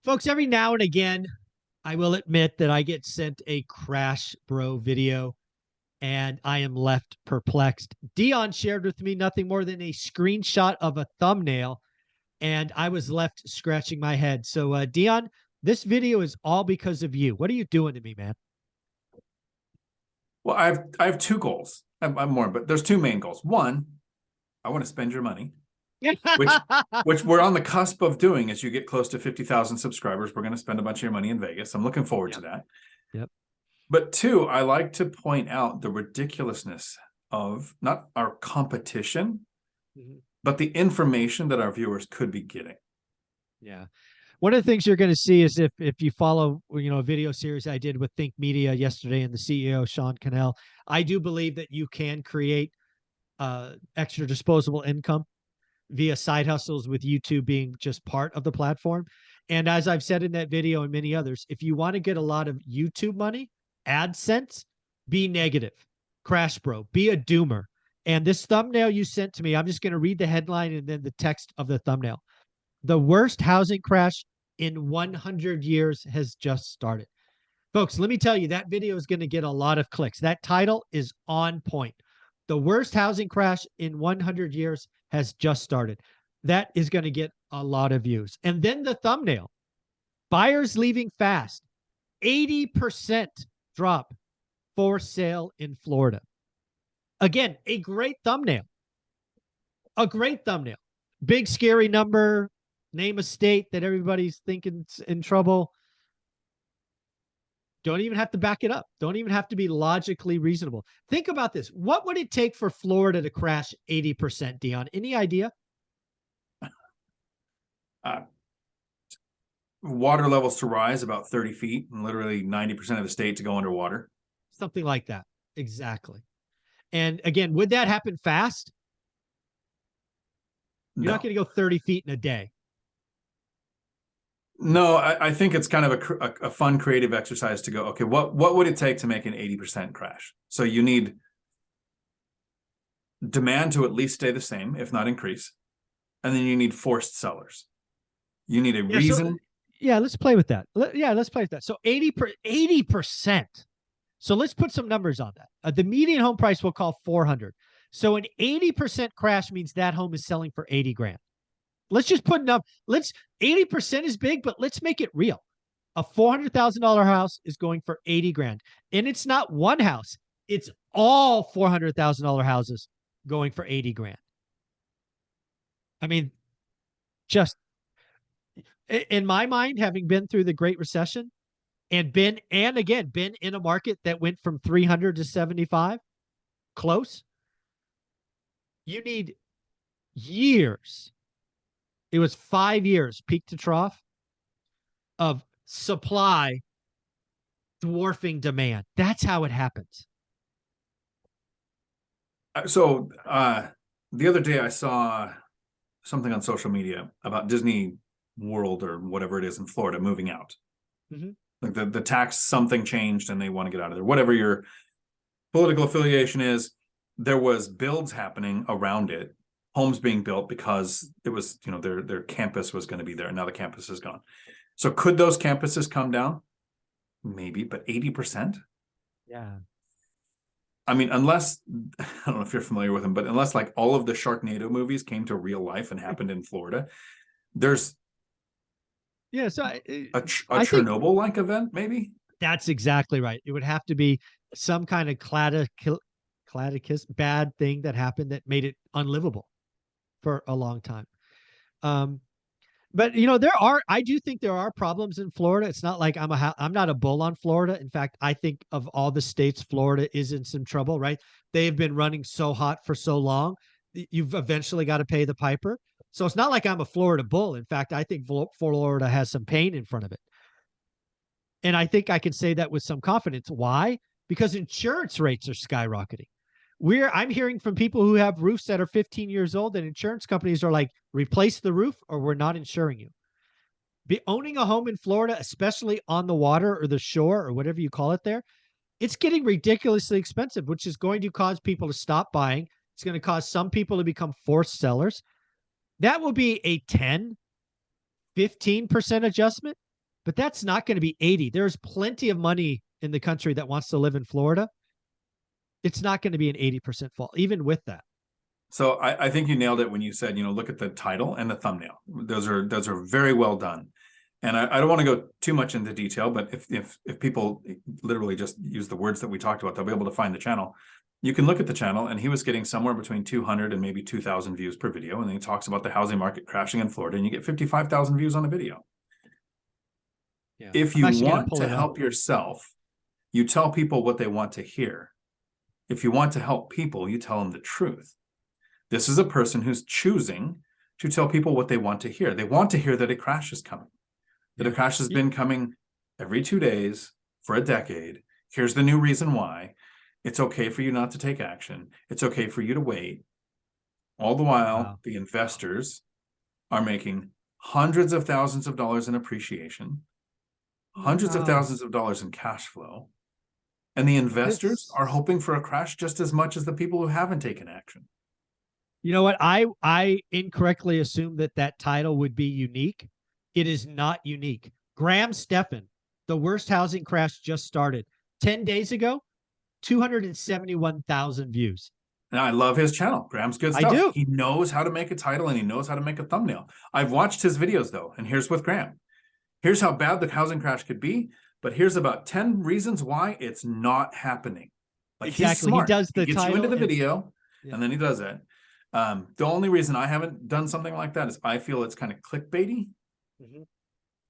Folks, every now and again, I will admit that I get sent a Crash Bro video and I am left perplexed. Dion shared with me nothing more than a screenshot of a thumbnail, and I was left scratching my head. So, Dion, this video is all because of you. What are you doing to me, man? Well, I have two goals. I'm more, but there's two main goals. One, I want to spend your money, which we're on the cusp of doing. As you get close to 50,000 subscribers, we're going to spend a bunch of your money in Vegas. I'm looking forward to that. Yep. But two, I like to point out the ridiculousness of not our competition, but the information that our viewers could be getting. Yeah. One of the things you're going to see is if you follow, a video series I did with Think Media yesterday and the CEO, Sean Cannell, I do believe that you can create extra disposable income via side hustles, with YouTube being just part of the platform. And as I've said in that video and many others, if you want to get a lot of YouTube money, AdSense, be negative. Crash Bro, be a doomer. And this thumbnail you sent to me, I'm just going to read the headline and then the text of the thumbnail. The worst housing crash in 100 years has just started. Folks, let me tell you, that video is going to get a lot of clicks. That title is on point. The worst housing crash in 100 years has just started. That is going to get a lot of views. And then the thumbnail, buyers leaving fast, 80% drop for sale in Florida. Again, a great thumbnail. A great thumbnail. Big, scary number. Name a state that everybody's thinking's in trouble. Don't even have to back it up. Don't even have to be logically reasonable. Think about this. What would it take for Florida to crash 80%, Dion? Any idea? Water levels to rise about 30 feet and literally 90% of the state to go underwater. Something like that. Exactly. And again, would that happen fast? You're not going to go 30 feet in a day. No, I think it's kind of a fun creative exercise to go, okay, what would it take to make an 80% crash? So you need demand to at least stay the same, if not increase. And then you need forced sellers. You need a reason. So, let's play with that. Let's play with that. So 80%. So let's put some numbers on that. The median home price we'll call 400. So an 80% crash means that home is selling for 80 grand. Let's just put enough. 80% is big, but let's make it real. A $400,000 house is going for 80 grand. And it's not one house. It's all $400,000 houses going for 80 grand. I mean, just in my mind, having been through the Great Recession and been in a market that went from 300 to 75, close, you need years. It was 5 years, peak to trough, of supply dwarfing demand. That's how it happens. So the other day I saw something on social media about Disney World or whatever it is in Florida moving out. Like the tax something changed and they want to get out of there. Whatever your political affiliation is, there was builds happening around it. Homes being built because it was, their campus was going to be there. And now the campus is gone. So could those campuses come down? Maybe, but 80%? Yeah. I mean, unless, I don't know if you're familiar with them, but unless like all of the Sharknado movies came to real life and happened in Florida, there's a Chernobyl-like event, maybe? That's exactly right. It would have to be some kind of bad thing that happened that made it unlivable for a long time. But I do think there are problems in Florida. It's not like I'm not a bull on Florida. In fact, I think of all the states, Florida is in some trouble, right? They've been running so hot for so long. You've eventually got to pay the piper. So it's not like I'm a Florida bull. In fact, I think Florida has some pain in front of it. And I think I can say that with some confidence. Why? Because insurance rates are skyrocketing. I'm hearing from people who have roofs that are 15 years old, and insurance companies are like, replace the roof or we're not insuring you. Owning a home in Florida, especially on the water or the shore or whatever you call it there, it's getting ridiculously expensive, which is going to cause people to stop buying. It's going to cause some people to become forced sellers. That will be a 10, 15% adjustment but that's not going to be 80. There's plenty of money in the country that wants to live in Florida. It's not going to be an 80% fall, even with that. So I think you nailed it when you said, look at the title and the thumbnail. Those are very well done. And I don't want to go too much into detail, but if people literally just use the words that we talked about, they'll be able to find the channel. You can look at the channel, and he was getting somewhere between 200 and maybe 2,000 views per video. And then he talks about the housing market crashing in Florida, and you get 55,000 views on a video. Yeah. If you want to help yourself, you tell people what they want to hear. If you want to help people, you tell them the truth. This is a person who's choosing to tell people what they want to hear. They want to hear that a crash is coming, that a crash has been coming every 2 days for a decade. Here's the new reason why. It's okay for you not to take action. It's okay for you to wait. All the while, the investors are making hundreds of thousands of dollars in appreciation, hundreds of thousands of dollars in cash flow. And the investors are hoping for a crash just as much as the people who haven't taken action. You know what? I incorrectly assumed that title would be unique. It is not unique. Graham Stephan, the worst housing crash just started 10 days ago, 271,000 views. And I love his channel. Graham's good stuff. I do. He knows how to make a title, and he knows how to make a thumbnail. I've watched his videos though, and here's with Graham. Here's how bad the housing crash could be, but here's about 10 reasons why it's not happening. Like, exactly. He's smart. He does the he gets title you into the video, and then he does it. The only reason I haven't done something like that is I feel it's kind of clickbaity.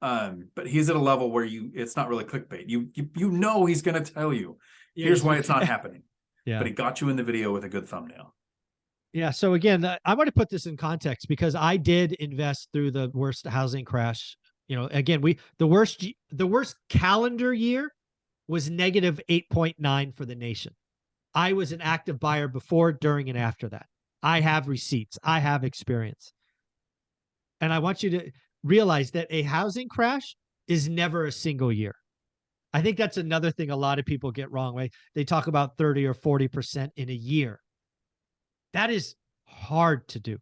But he's at a level where it's not really clickbait. You know he's going to tell you, here's why it's not happening. But he got you in the video with a good thumbnail. Yeah. So again, I want to put this in context because I did invest through the worst housing crash. Again, the worst calendar year was negative 8.9 for the nation. I was an active buyer before, during, and after that. I have receipts. I have experience. And I want you to realize that a housing crash is never a single year. I think that's another thing a lot of people get wrong. Right? They talk about 30 or 40% in a year. That is hard to do.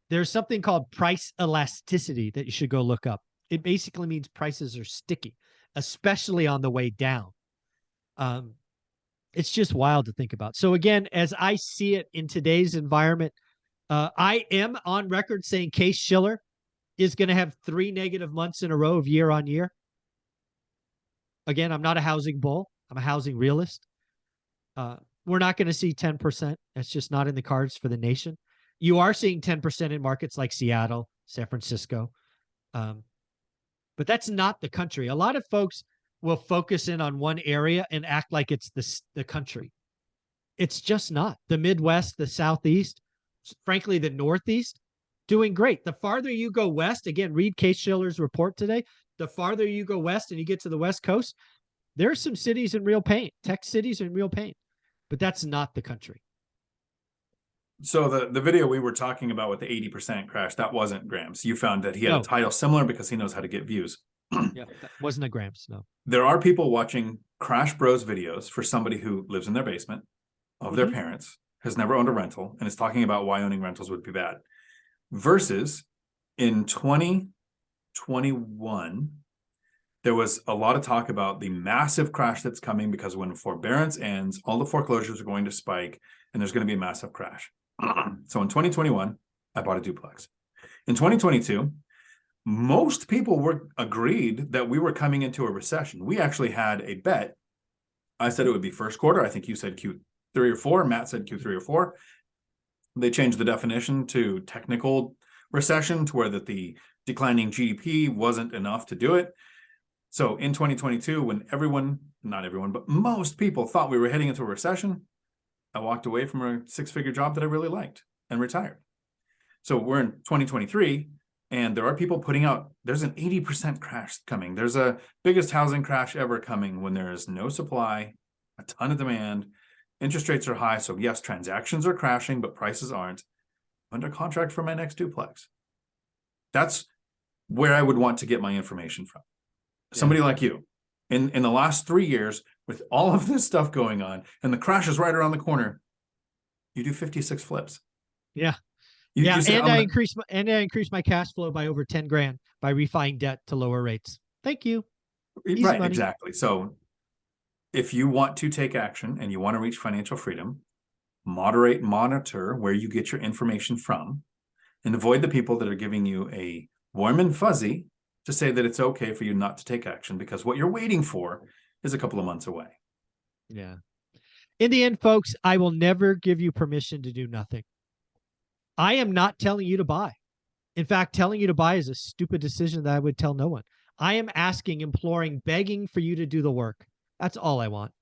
There's something called price elasticity that you should go look up. It basically means prices are sticky, especially on the way down. It's just wild to think about. So again, as I see it in today's environment, I am on record saying Case Shiller is going to have 3 negative months in a row of year on year. Again, I'm not a housing bull. I'm a housing realist. We're not going to see 10%. That's just not in the cards for the nation. You are seeing 10% in markets like Seattle, San Francisco. But that's not the country. A lot of folks will focus in on one area and act like it's the country. It's just not. The Midwest, the Southeast, frankly, the Northeast, doing great. The farther you go west, again, read Case Shiller's report today. The farther you go west and you get to the West Coast, there are some cities in real pain. Tech cities are in real pain. But that's not the country. So the video we were talking about with the 80% crash, that wasn't Graham's. You found that he had a title similar because he knows how to get views. Yeah, that wasn't a Graham's, no. There are people watching Crash Bros videos for somebody who lives in their basement of their parents, has never owned a rental, and is talking about why owning rentals would be bad. Versus in 2021, there was a lot of talk about the massive crash that's coming because when forbearance ends, all the foreclosures are going to spike and there's going to be a massive crash. So in 2021, I bought a duplex. In 2022, most people were agreed that we were coming into a recession. We actually had a bet. I said it would be first quarter. I think you said Q3 or 4. Matt said Q3 or 4. They changed the definition to technical recession to where that the declining GDP wasn't enough to do it. So in 2022, when not everyone, but most people thought we were heading into a recession, I walked away from a 6-figure job that I really liked and retired. So we're in 2023, and there are people putting out, there's an 80% crash coming. There's a biggest housing crash ever coming when there is no supply, a ton of demand, interest rates are high. So yes, transactions are crashing, but prices aren't. I'm under contract for my next duplex. That's where I would want to get my information from. Somebody like you. In the last 3 years, with all of this stuff going on, and the crash is right around the corner, you do 56 flips. Yeah. You say, and I increased my cash flow by over 10 grand by refining debt to lower rates. Thank you. Easy Right, money. exactly. So if you want to take action and you want to reach financial freedom, monitor where you get your information from, and avoid the people that are giving you a warm and fuzzy to say that it's okay for you not to take action, because what you're waiting for is a couple of months away. Yeah. In the end, folks, I will never give you permission to do nothing. I am not telling you to buy. In fact, telling you to buy is a stupid decision that I would tell no one. I am asking, imploring, begging for you to do the work. That's all I want.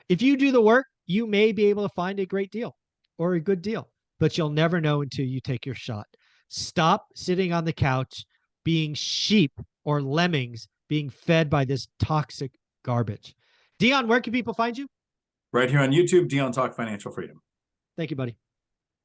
If you do the work, you may be able to find a great deal or a good deal, but you'll never know until you take your shot. Stop sitting on the couch being sheep or lemmings being fed by this toxic garbage. Dion, where can people find you? Right here on YouTube, Dion Talk Financial Freedom. Thank you, buddy.